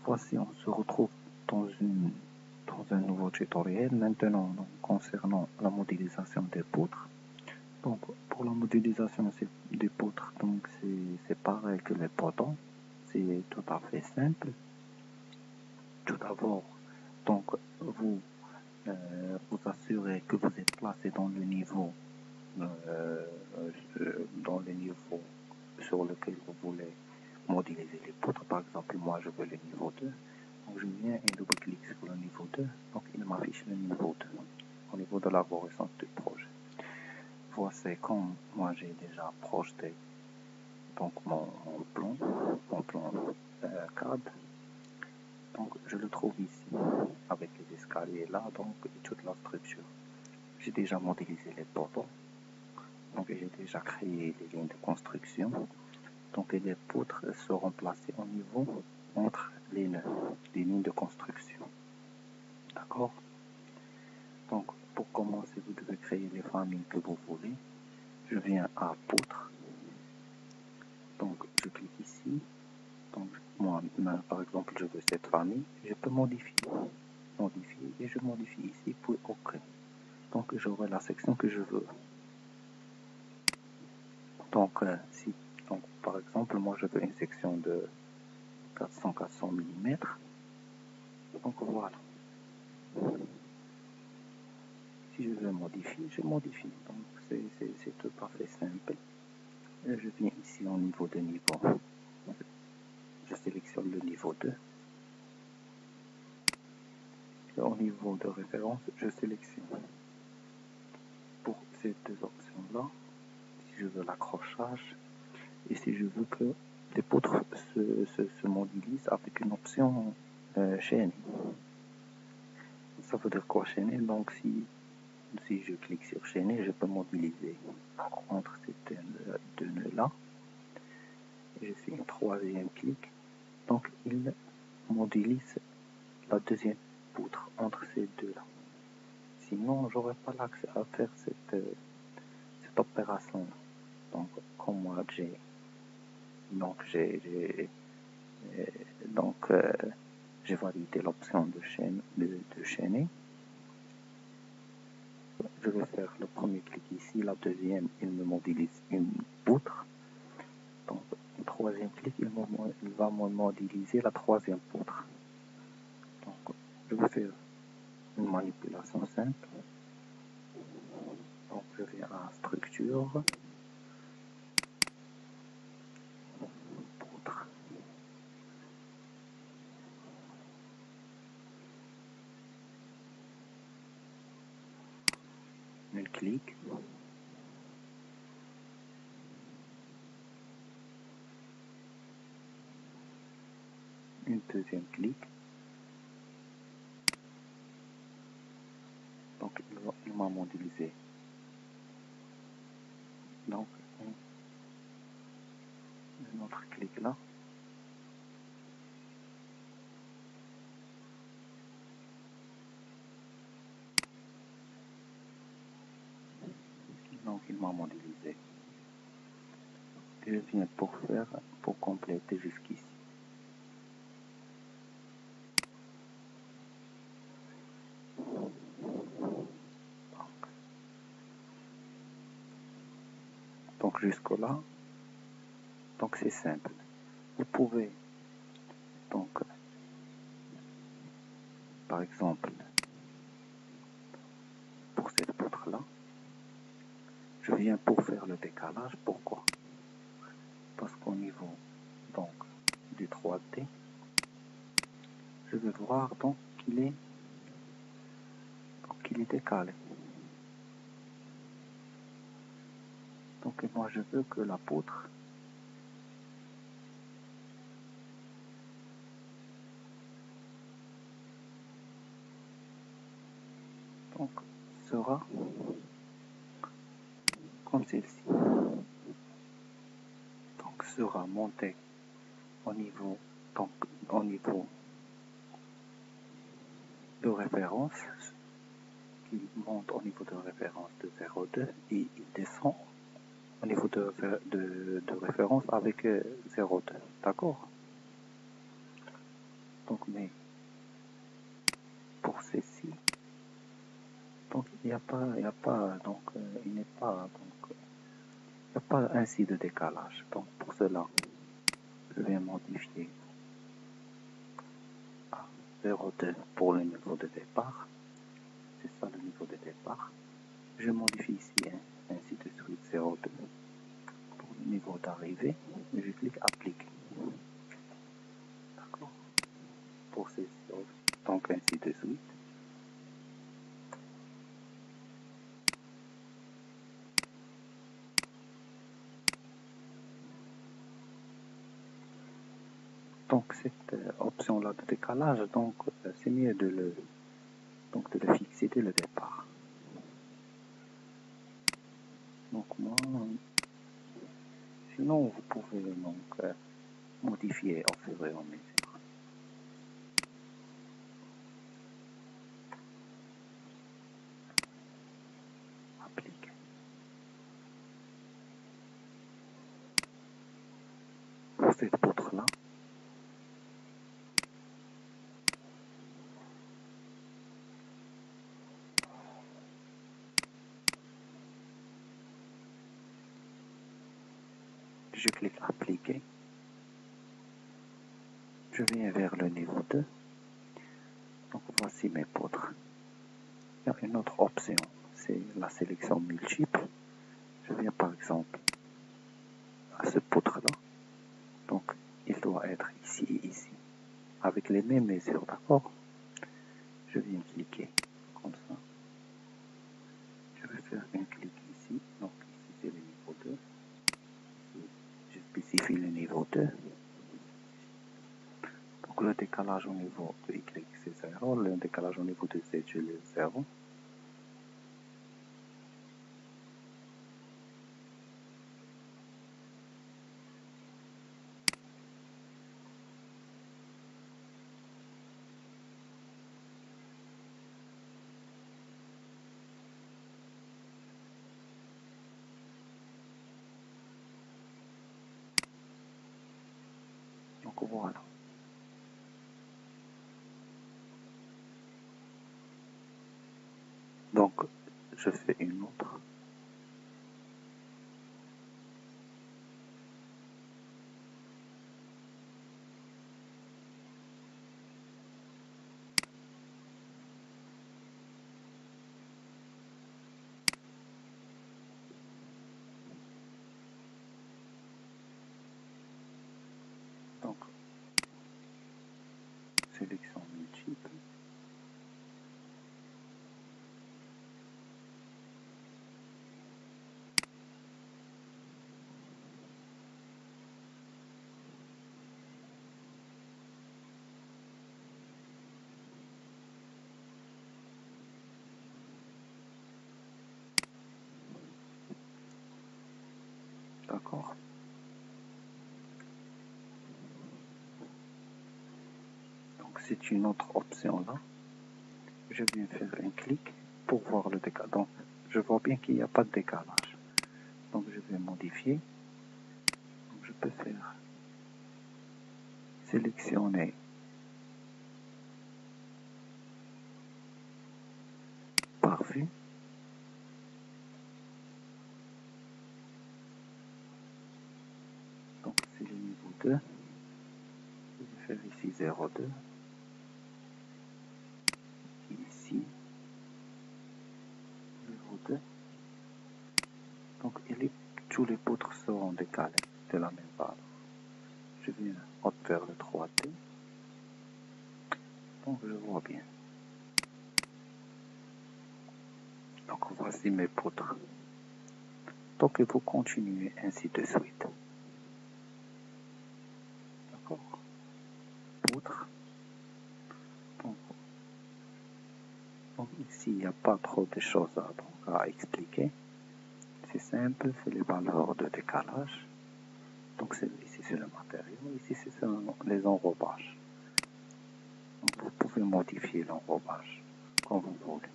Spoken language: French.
Voici, on se retrouve dans un nouveau tutoriel. Maintenant, concernant la modélisation des poutres. Donc, pour la modélisation des poutres, c'est pareil que les poteaux. C'est tout à fait simple. Tout d'abord, vous vous assurez que vous êtes placé dans le niveau sur lequel vous voulez modéliser les poutres. Par exemple, moi je veux le niveau 2. Donc je viens et double-clique sur le niveau 2. Donc il m'affiche le niveau 2 au niveau de l'arborescence du projet. Voici comme moi j'ai déjà projeté donc mon plan CAD. Donc je le trouve ici avec les escaliers là, donc et toute la structure. J'ai déjà modélisé les poteaux. Donc j'ai déjà créé les lignes de construction. Donc les poutres seront placées au niveau entre les nœuds, les lignes de construction. D'accord? Donc pour commencer, vous devez créer les familles que vous voulez. Je viens à poutres. Donc je clique ici. Donc moi, par exemple, je veux cette famille. Je peux modifier et je modifie ici pour OK. Donc j'aurai la section que je veux. Donc par exemple, moi je veux une section de 400 mm. Donc voilà. Si je veux modifier, je modifie. Donc c'est tout à fait simple. Et je viens ici au niveau de niveau. Je sélectionne le niveau 2. Et au niveau de référence, je sélectionne. Pour ces deux options-là, si je veux l'accrochage et si je veux que les poutres se modélisent avec une option chaîne. Ça veut dire quoi chaîner? Donc si je clique sur chaîner, je peux modéliser entre ces deux nœuds-là. Et je fais un troisième clic. Donc il modélise la deuxième poutre entre ces deux-là. Sinon, j'aurais pas l'accès à faire cette opération. Donc, comme moi j'ai validé l'option de chaîner. Je vais faire le premier clic ici, la deuxième, il me modélise une poutre. Donc, le troisième clic, il va me modéliser la troisième poutre. Donc, je vais faire une manipulation simple. Donc, je viens à structure, poutre. Un clic. Un deuxième clic. Donc, il m'a modélisé. Donc, un autre clic là. Donc, il m'a modélisé. Et je viens pour compléter jusqu'ici. Donc jusque là, donc c'est simple. Vous pouvez donc, par exemple, pour cette poutre là, je viens pour faire le décalage. Pourquoi? Parce qu'au niveau donc du 3D, je vais voir donc qu'il est décalé. Donc moi je veux que la poutre donc sera comme celle-ci. Donc sera montée au niveau de référence, qui monte au niveau de référence de 0,2 et il descend au niveau de référence avec 0,2. D'accord? il n'y a pas, donc, il n'est pas, donc, il n'y a pas ainsi de décalage. Donc, pour cela, je vais modifier à 0,2 pour le niveau de départ. C'est ça le niveau de départ. Je modifie ici ainsi de suite 0,2 pour le niveau d'arrivée. Et je clique appliquer. D'accord. Pour ces donc ainsi de suite. Donc cette option-là de décalage, donc c'est mieux de le fixer dès le départ. Donc moi, sinon vous pouvez donc modifier au fur et à mesure. Appliquer. Pour cette poutre-là, je clique appliquer. Je viens vers le niveau 2. Donc voici mes poutres. Il y a une autre option, c'est la sélection multiple. Je viens par exemple à ce poutre-là. Donc il doit être ici et ici, avec les mêmes mesures, d'accord? Je viens cliquer comme ça. Je vais faire un clic ici. Donc ici c'est le niveau 2. Ici, je spécifie le niveau 2. Donc le décalage au niveau de Y c'est 0. Le décalage au niveau de Z je le 0. Donc voilà. Donc je fais une autre. Donc sélection multiple. D'accord. Donc c'est une autre option là. Je viens faire un clic pour voir le décalage. Donc je vois bien qu'il n'y a pas de décalage. Donc je vais modifier. Donc je peux faire sélectionner par vue. Donc c'est le niveau 2. Je vais faire ici 0,2. Ici 0,2. Donc tous les poutres seront décalées de la même valeur. Je viens vers le 3D. Donc je vois bien. Donc voici mes poutres. Donc il faut continuer ainsi de suite. D'accord. Poutres. Donc ici il n'y a pas trop de choses à expliquer. C'est simple, c'est les valeurs de décalage. Donc ici c'est le matériau, ici c'est les enrobages. Donc vous pouvez modifier l'enrobage comme vous voulez.